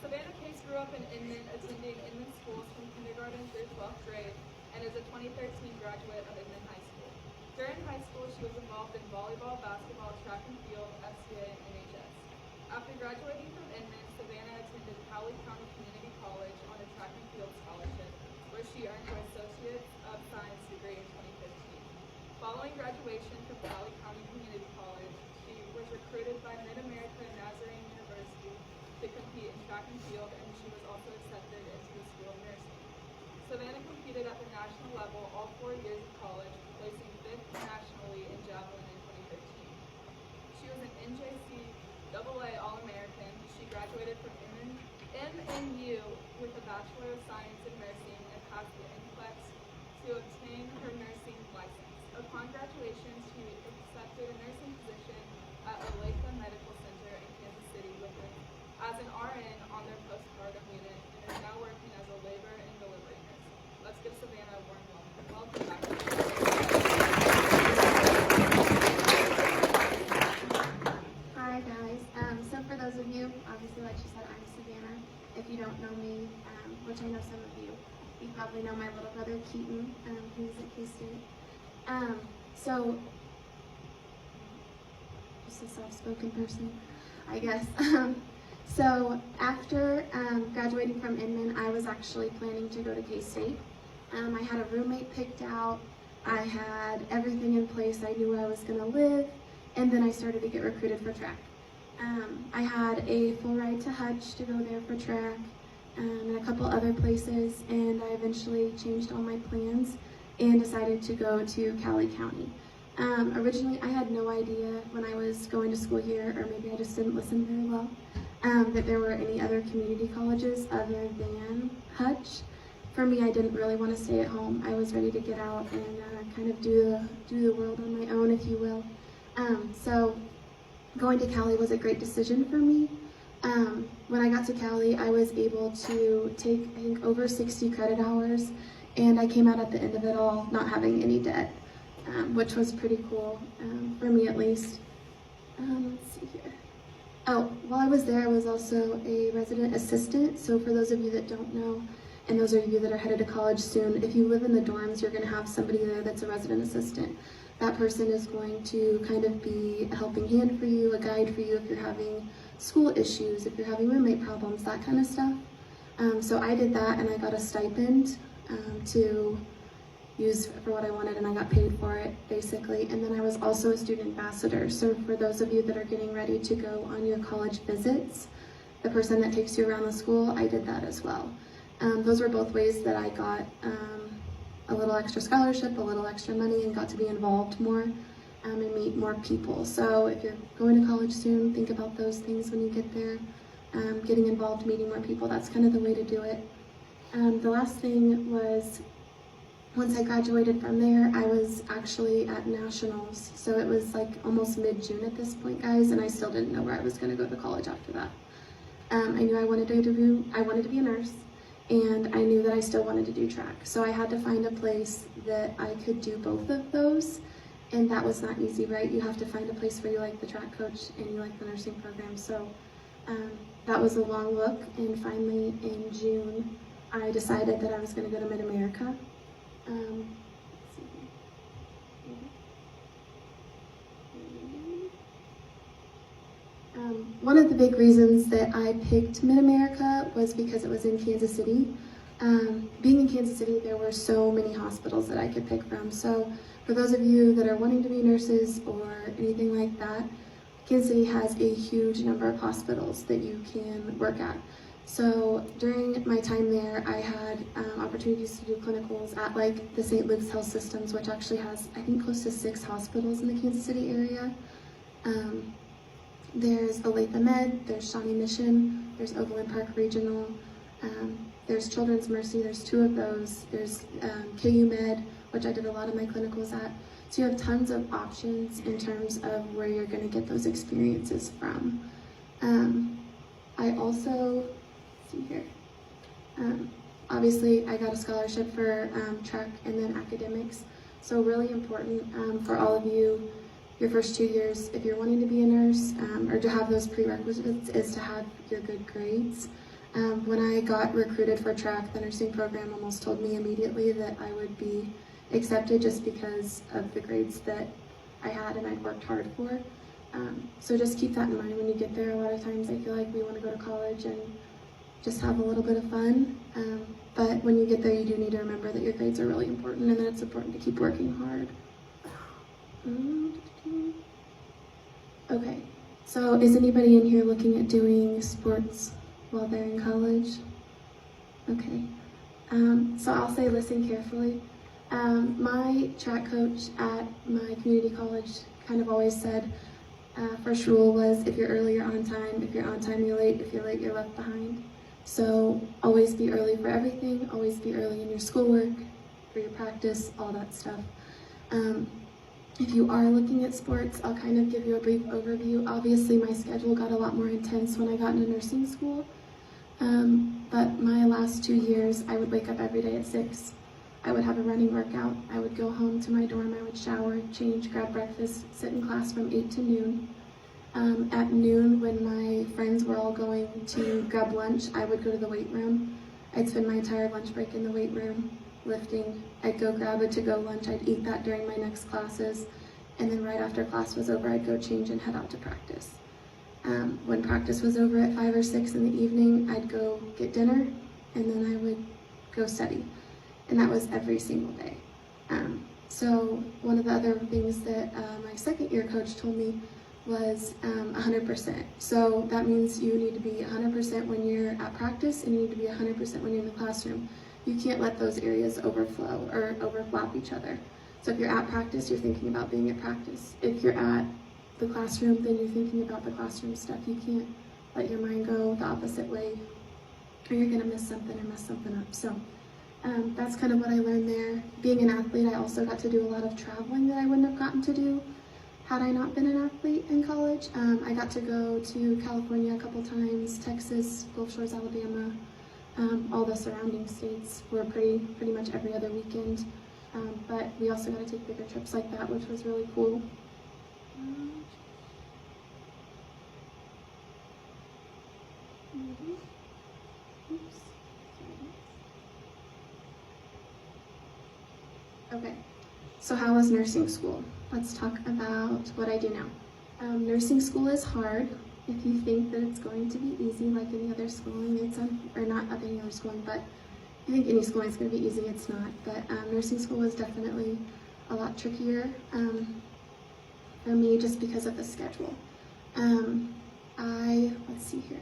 Savanah Case grew up in Inman, attending Inman schools from kindergarten through 12th grade, and is a 2013 graduate of Inman High School. During high school, she was involved in volleyball, basketball, track and field, FCA, and NHS. After graduating from Inman, Savannah attended Cowley County Community College on a track and field scholarship, where she earned her Associate of Science degree in 2015. Following graduation from Cowley County Community College, she was recruited by MidAmerica Nazarene University to compete in track and field, and she was also accepted into the School of Nursing. Savannah competed at the national level all 4 years of college, placing 5th nationally in javelin in 2015. She was an NJCAA All-American. She graduated from MNU with a Bachelor of Science in Nursing and passed the NCLEX to obtain her nursing license. Upon graduation, she accepted a nursing position at Alumni Medical Center in Kansas City as an RN on their postpartum unit, and is now working as a labor and delivery nurse. Let's give Savannah a warm welcome. Welcome back. Hi guys. So for those of you, obviously like she said, I'm Savannah. If you don't know me, which I know some of you probably know my little brother Keaton, who's at K-State. So just a soft-spoken person, I guess. So after graduating from Inman, I was actually planning to go to K-State. I had a roommate picked out. I had everything in place. I knew where I was going to live, and then I started to get recruited for track. I had a full ride to Hutch to go there for track, and a couple other places, and I eventually changed all my plans and decided to go to Cowley County. Originally, I had no idea when I was going to school here, or maybe I just didn't listen very well, that there were any other community colleges other than Hutch. For me, I didn't really want to stay at home. I was ready to get out and kind of do the world on my own, if you will. So going to Cowley was a great decision for me. When I got to Cowley, I was able to take, I think, over 60 credit hours, and I came out at the end of it all not having any debt, which was pretty cool, for me at least. Let's see here. Oh, while I was there, I was also a resident assistant. So for those of you that don't know, and those of you that are headed to college soon, if you live in the dorms, you're going to have somebody there that's a resident assistant. That person is going to kind of be a helping hand for you, a guide for you if you're having school issues, if you're having roommate problems, that kind of stuff. So I did that, and I got a stipend to use for what I wanted, and I got paid for it, basically. And then I was also a student ambassador. So for those of you that are getting ready to go on your college visits, the person that takes you around the school, I did that as well. Those were both ways that I got a little extra scholarship, a little extra money, and got to be involved more and meet more people. So if you're going to college soon, think about those things when you get there. Getting involved, meeting more people, that's kind of the way to do it. The last thing was, once I graduated from there, I was actually at nationals. So it was like almost mid-June at this point, guys, and I still didn't know where I was going to go to college after that. I knew I wanted to be a nurse, and I knew that I still wanted to do track. So I had to find a place that I could do both of those, and that was not easy, right? You have to find a place where you like the track coach and you like the nursing program. So that was a long look, and finally in June, I decided that I was going to go to MidAmerica. One of the big reasons that I picked MidAmerica was because it was in Kansas City. Being in Kansas City, there were so many hospitals that I could pick from. So for those of you that are wanting to be nurses or anything like that, Kansas City has a huge number of hospitals that you can work at. So during my time there, I had opportunities to do clinicals at like the St. Luke's Health Systems, which actually has, I think, close to 6 hospitals in the Kansas City area. There's Olathe Med, there's Shawnee Mission, there's Overland Park Regional, there's Children's Mercy, there's 2 of those, there's KU Med, which I did a lot of my clinicals at. So you have tons of options in terms of where you're going to get those experiences from. I also, let's see here, obviously I got a scholarship for track and then academics. So really important for all of you, your first 2 years, if you're wanting to be a nurse or to have those prerequisites, is to have your good grades. When I got recruited for track, the nursing program almost told me immediately that I would be accepted just because of the grades that I had and I'd worked hard for. So just keep that in mind when you get there. A lot of times I feel like we want to go to college and just have a little bit of fun. But when you get there, you do need to remember that your grades are really important and that it's important to keep working hard. Okay, so is anybody in here looking at doing sports while they're in college? Okay, so I'll say listen carefully. My track coach at my community college kind of always said, first rule was if you're early, you're on time. If you're on time, you're late. If you're late, you're left behind. So always be early for everything. Always be early in your schoolwork, for your practice, all that stuff. If you are looking at sports, I'll kind of give you a brief overview. Obviously, my schedule got a lot more intense when I got into nursing school. But my last 2 years, I would wake up every day at 6. I would have a running workout. I would go home to my dorm. I would shower, change, grab breakfast, sit in class from 8 to noon. At noon, when my friends were all going to grab lunch, I would go to the weight room. I'd spend my entire lunch break in the weight room, lifting. I'd go grab a to-go lunch. I'd eat that during my next classes. And then right after class was over, I'd go change and head out to practice. When practice was over at 5 or 6 in the evening, I'd go get dinner, and then I would go study. And that was every single day. So one of the other things that my second year coach told me was 100%. So that means you need to be 100% when you're at practice, and you need to be 100% when you're in the classroom. You can't let those areas overflow or overlap each other. So if you're at practice, you're thinking about being at practice. If you're at the classroom, then you're thinking about the classroom stuff. You can't let your mind go the opposite way, or you're gonna miss something or mess something up. So that's kind of what I learned there. Being an athlete, I also got to do a lot of traveling that I wouldn't have gotten to do had I not been an athlete in college. I got to go to California a couple times, Texas, Gulf Shores, Alabama, all the surrounding states were pretty much every other weekend. But we also got to take bigger trips like that, which was really cool. Oops. Okay, so how was nursing school? Let's talk about what I do now. Nursing school is hard. If you think that it's going to be easy like any other schooling, or not any other schooling, but if you think any schooling is going to be easy, it's not. But nursing school is definitely a lot trickier for me just because of the schedule. Let's see here.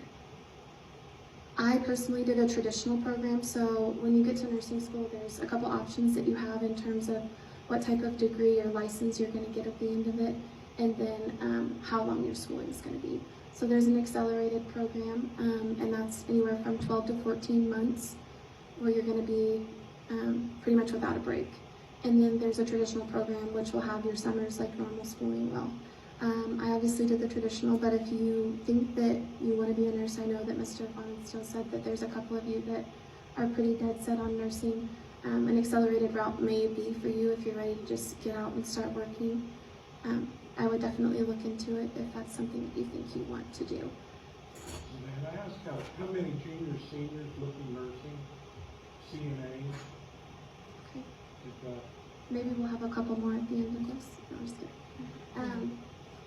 I personally did a traditional program, so when you get to nursing school, there's a couple options that you have in terms of what type of degree or license you're going to get at the end of it, and then how long your schooling is going to be. So there's an accelerated program, and that's anywhere from 12 to 14 months, where you're going to be pretty much without a break. And then there's a traditional program, which will have your summers like normal schooling will. I obviously did the traditional, but if you think that you want to be a nurse, I know that Mr. Still said that there's a couple of you that are pretty dead set on nursing. An accelerated route may be for you if you're ready to just get out and start working. I would definitely look into it if that's something that you think you want to do. May I ask how many juniors, seniors looking nursing, CNA? Okay. Maybe we'll have a couple more at the end of this. No, I'm just kidding.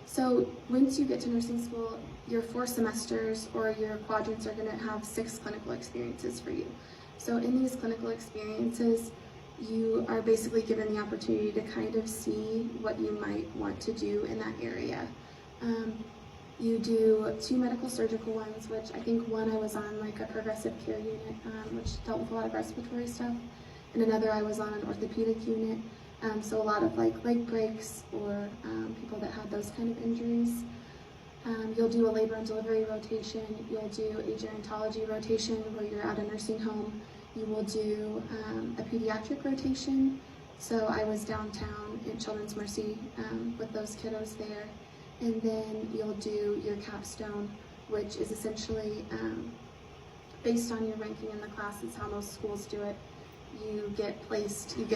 So once you get to nursing school, your 4 semesters or your quadrants are going to have 6 clinical experiences for you. So in these clinical experiences, you are basically given the opportunity to kind of see what you might want to do in that area. You do 2 medical surgical ones, which I think one I was on like a progressive care unit, which dealt with a lot of respiratory stuff, and another I was on an orthopedic unit. So a lot of like leg breaks or people that had those kind of injuries. You'll do a labor and delivery rotation. You'll do a gerontology rotation where you're at a nursing home. You will do a pediatric rotation. So I was downtown in Children's Mercy with those kiddos there. And then you'll do your capstone, which is essentially based on your ranking in the classes, how most schools do it. You get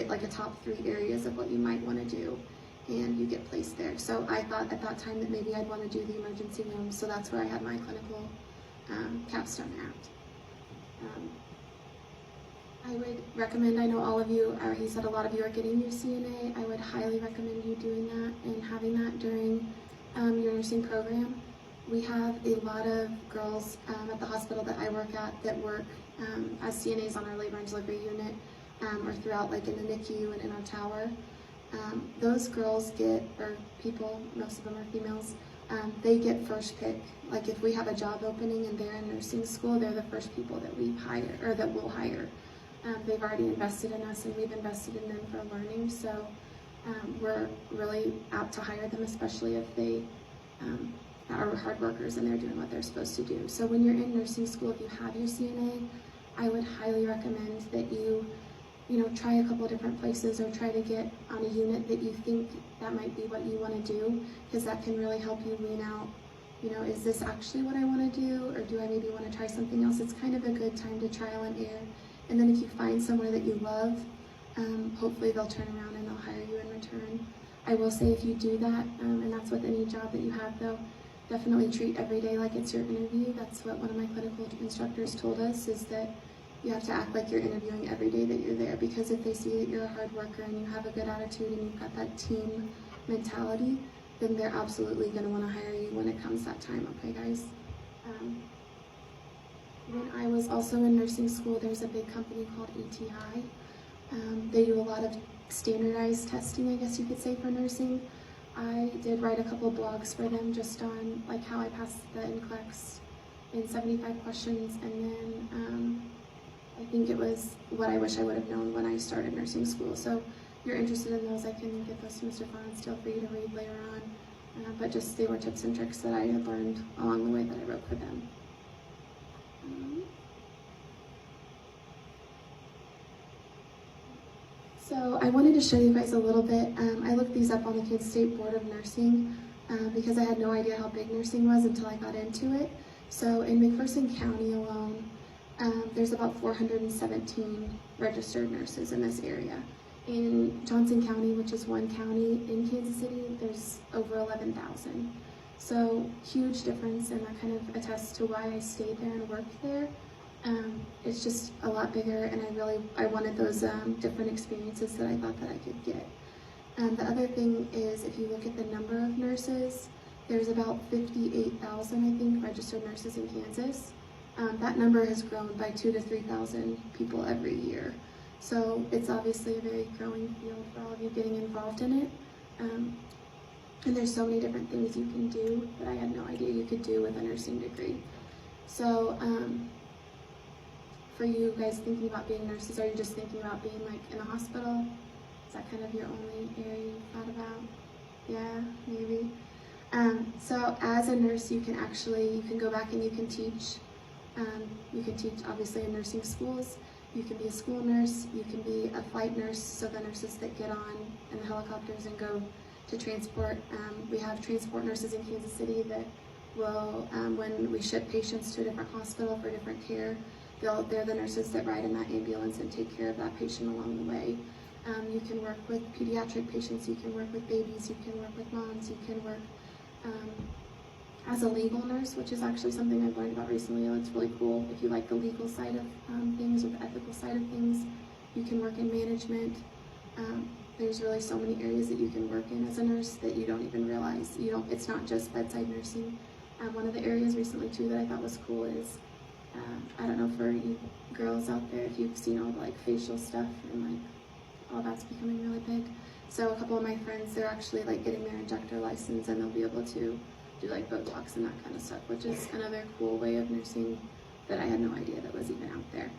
like a top 3 areas of what you might want to do, and you get placed there. So I thought at that time that maybe I'd want to do the emergency room, so that's where I had my clinical capstone at. I would recommend, I know all of you, or he said a lot of you are getting your CNA. I would highly recommend you doing that and having that during your nursing program. We have a lot of girls at the hospital that I work at that work as CNAs on our labor and delivery unit or throughout, like in the NICU and in our tower. Those girls get, or people, most of them are females, they get first pick. Like if we have a job opening and they're in nursing school, they're the first people that we hire, or that we'll hire. They've already invested in us and we've invested in them for learning, so we're really apt to hire them, especially if they are hard workers and they're doing what they're supposed to do. So when you're in nursing school, if you have your CNA, I would highly recommend that you try a couple of different places or try to get on a unit that you think that might be what you want to do, because that can really help you wean out, is this actually what I want to do, or do I maybe want to try something else? It's kind of a good time to trial and error. And then if you find somewhere that you love, hopefully they'll turn around and they'll hire you in return. I will say if you do that, and that's with any job that you have though, definitely treat every day like it's your interview. That's what one of my clinical instructors told us, is that you have to act like you're interviewing every day that you're there, because if they see that you're a hard worker and you have a good attitude and you've got that team mentality, then they're absolutely going to want to hire you when it comes that time, okay guys? When I was also in nursing school, there's a big company called ATI. They do a lot of standardized testing, I guess you could say, for nursing. I did write a couple blogs for them just on like how I passed the NCLEX in 75 questions, and then I think it was what I wish I would have known when I started nursing school. So if you're interested in those, I can get those to Mr. Fonstiel for you to read later on. But just they were tips and tricks that I had learned along the way that I wrote for them. So I wanted to show you guys a little bit. I looked these up on the Kansas State Board of Nursing because I had no idea how big nursing was until I got into it. So in McPherson County alone, there's about 417 registered nurses in this area. In Johnson County, which is one county in Kansas City, there's over 11,000. So huge difference, and that kind of attests to why I stayed there and worked there. It's just a lot bigger, and I wanted those different experiences that I thought that I could get. The other thing is, if you look at the number of nurses, there's about 58,000, I think, registered nurses in Kansas. That number has grown by 2,000 to 3,000 people every year. So it's obviously a very growing field for all of you getting involved in it. And there's so many different things you can do that I had no idea you could do with a nursing degree. So for you guys thinking about being nurses, are you just thinking about being like in a hospital? Is that kind of your only area you thought about? Yeah, maybe. So as a nurse, you can go back and you can teach. You can teach obviously in nursing schools. You can be a school nurse, you can be a flight nurse, so the nurses that get on in the helicopters and go to transport. We have transport nurses in Kansas City that will, when we ship patients to a different hospital for different care, they're the nurses that ride in that ambulance and take care of that patient along the way. You can work with pediatric patients, you can work with babies, you can work with moms, you can work as a legal nurse, which is actually something I've learned about recently. It's really cool. If you like the legal side of things or the ethical side of things, you can work in management. There's really so many areas that you can work in as a nurse that you don't even realize. It's not just bedside nursing. One of the areas recently too that I thought was cool is, I don't know for you girls out there if you've seen all the like facial stuff and like all that's becoming really big. So a couple of my friends, they're actually like getting their injector license, and they'll be able to do like Botox and that kind of stuff, which is another cool way of nursing that I had no idea that was even out there.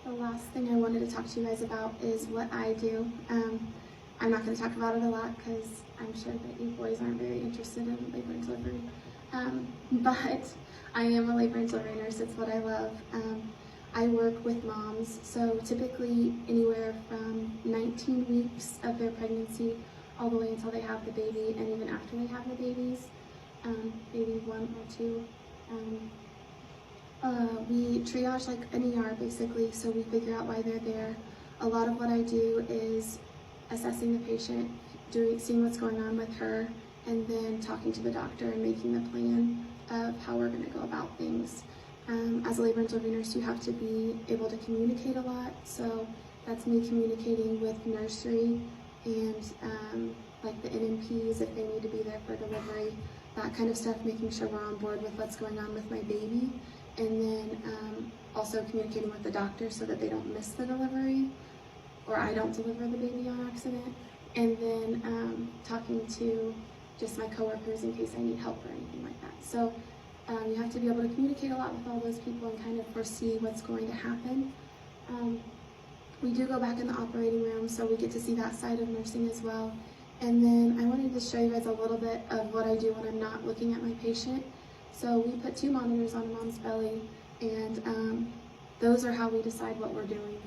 The last thing I wanted to talk to you guys about is what I do. I'm not going to talk about it a lot because I'm sure that you boys aren't very interested in labor and delivery. But I am a labor and delivery nurse. It's what I love. I work with moms, so typically anywhere from 19 weeks of their pregnancy all the way until they have the baby, and even after they have the babies, maybe 1 or 2. We triage like an ER basically, so we figure out why they're there. A lot of what I do is assessing the patient, seeing what's going on with her, and then talking to the doctor and making the plan of how we're going to go about things. As a labor and delivery nurse, you have to be able to communicate a lot. So that's me communicating with nursery and like the NNPs if they need to be there for delivery, that kind of stuff, making sure we're on board with what's going on with my baby. And then also communicating with the doctor so that they don't miss the delivery or I don't deliver the baby on accident. And then talking to just my coworkers in case I need help or anything like that. So you have to be able to communicate a lot with all those people and kind of foresee what's going to happen. We do go back in the operating room, so we get to see that side of nursing as well. And then I wanted to show you guys a little bit of what I do when I'm not looking at my patient. So we put 2 monitors on a mom's belly, and those are how we decide what we're doing.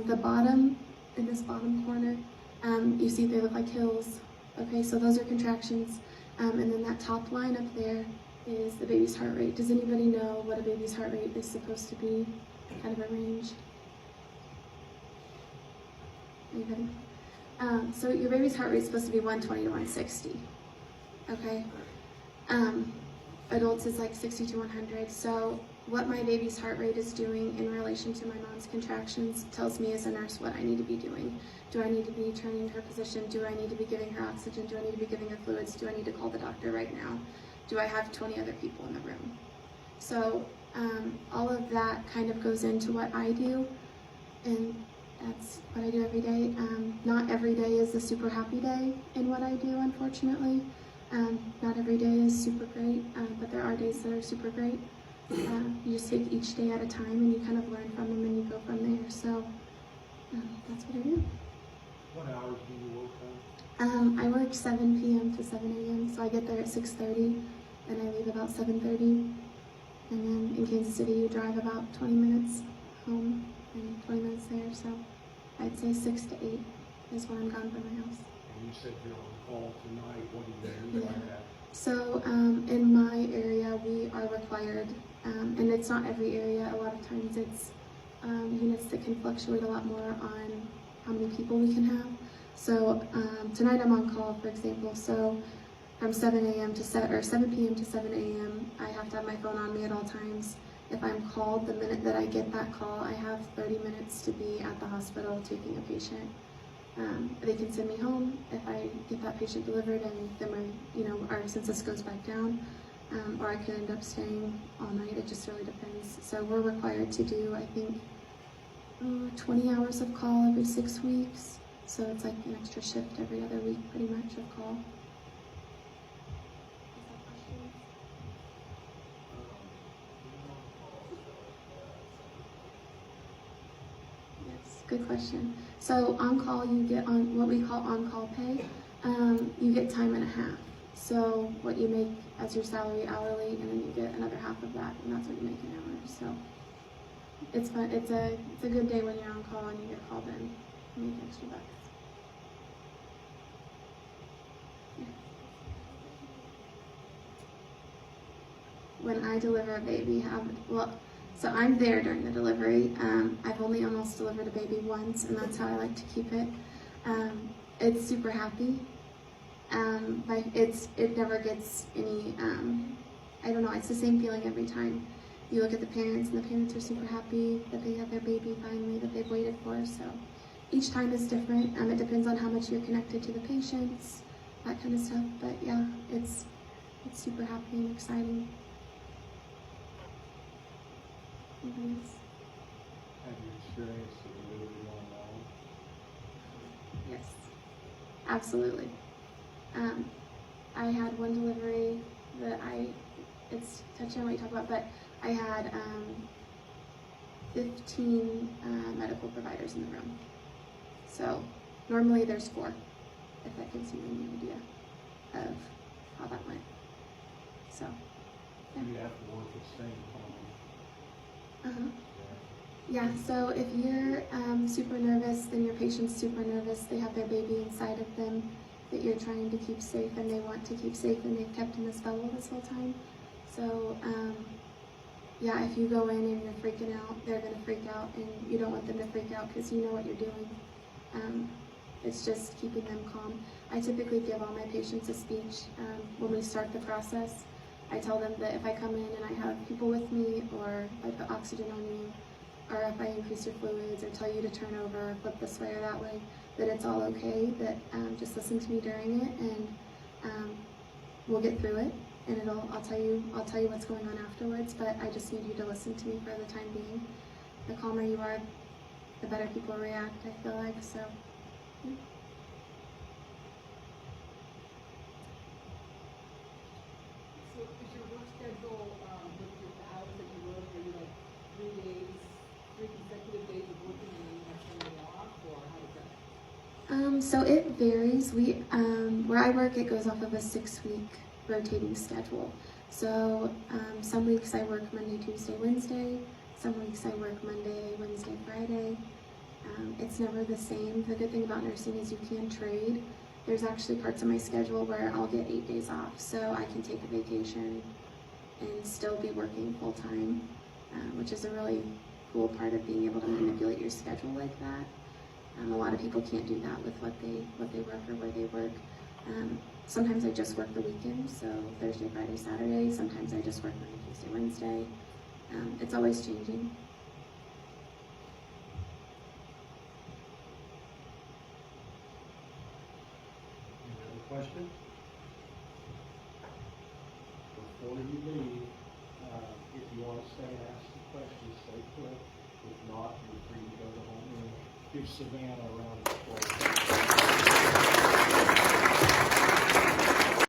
The bottom, in this bottom corner, you see they look like hills. Okay, so those are contractions. And then that top line up there is the baby's heart rate. Does anybody know what a baby's heart rate is supposed to be? Kind of a range. Anybody? So your baby's heart rate is supposed to be 120 to 160. Okay. Adults is like 60 to 100. So what my baby's heart rate is doing in relation to my mom's contractions tells me as a nurse what I need to be doing. Do I need to be turning her position? Do I need to be giving her oxygen? Do I need to be giving her fluids? Do I need to call the doctor right now? Do I have 20 other people in the room? So all of that kind of goes into what I do, and that's what I do every day. Not every day is a super happy day in what I do, unfortunately. Not every day is super great, but there are days that are super great. You just take each day at a time and you kind of learn from them and you go from there. So that's what I do. What hours do you work on? I work 7 p.m. to 7 a.m. So I get there at 6:30 and I leave about 7:30. And then in Kansas City, you drive about 20 minutes home and 20 minutes there. So I'd say 6 to 8 is when I'm gone from my house. And you said you're on call tonight. What do you mean by that? So in my area, we are required, and it's not every area. A lot of times it's units that can fluctuate a lot more on how many people we can have. So tonight I'm on call, for example. So from 7 p.m. to 7 a.m., I have to have my phone on me at all times. If I'm called, the minute that I get that call, I have 30 minutes to be at the hospital taking a patient. They can send me home if I get that patient delivered, and then our census goes back down, or I could end up staying all night. It just really depends. So we're required to do, I think, 20 hours of call every 6 weeks. So it's like an extra shift every other week, pretty much, of call. Yes, good question. So on call, you get on what we call on-call pay. You get time and a half. So what you make as your salary hourly, and then you get another half of that, and that's what you make an hour. So it's fun. It's a good day when you're on call and you get called in. You make extra bucks. Yeah. When I deliver a baby, so I'm there during the delivery. I've only almost delivered a baby once, and that's how I like to keep it. It's super happy. It never gets any, I don't know, it's the same feeling every time. You look at the parents, and the parents are super happy that they have their baby finally that they've waited for. So each time is different. It depends on how much you're connected to the patients, that kind of stuff. But yeah, it's super happy and exciting. Have you experienced the delivery going long? Yes, absolutely. I had one delivery that it's touching on what you talk about, but I had 15 medical providers in the room. So normally there's 4, if that gives you any idea of how that went. So, yeah. You have to work at staying calm. Yeah, so if you're super nervous, then your patient's super nervous. They have their baby inside of them that you're trying to keep safe, and they want to keep safe, and they've kept in this bubble this whole time. So, yeah, if you go in and you're freaking out, they're going to freak out, and you don't want them to freak out because you know what you're doing. It's just keeping them calm. I typically give all my patients a speech when we start the process. I tell them that if I come in and I have people with me, or if I put oxygen on you, or if I increase your fluids, or tell you to turn over, or flip this way or that way, that it's all okay, that just listen to me during it, and we'll get through it, and I'll tell you what's going on afterwards, but I just need you to listen to me for the time being. The calmer you are, the better people react, I feel like, so. Yeah. So is your work schedule, with the hours that you work, are you like 3 consecutive days of working and then you have Sunday off, or how does that? So it varies. Where I work, it goes off of a 6-week rotating schedule. So some weeks I work Monday, Tuesday, Wednesday. Some weeks I work Monday, Wednesday, Friday. It's never the same. The good thing about nursing is you can trade. There's actually parts of my schedule where I'll get 8 days off, so I can take a vacation and still be working full time, which is a really cool part of being able to manipulate your schedule like that. A lot of people can't do that with what they work or where they work. Sometimes I just work the weekends, so Thursday, Friday, Saturday. Sometimes I just work Monday, Tuesday, Wednesday. It's always changing. Any other questions? Before you leave, if you want to stay and ask some questions, stay put. If not, you're free to go to home and give Savannah a round of applause.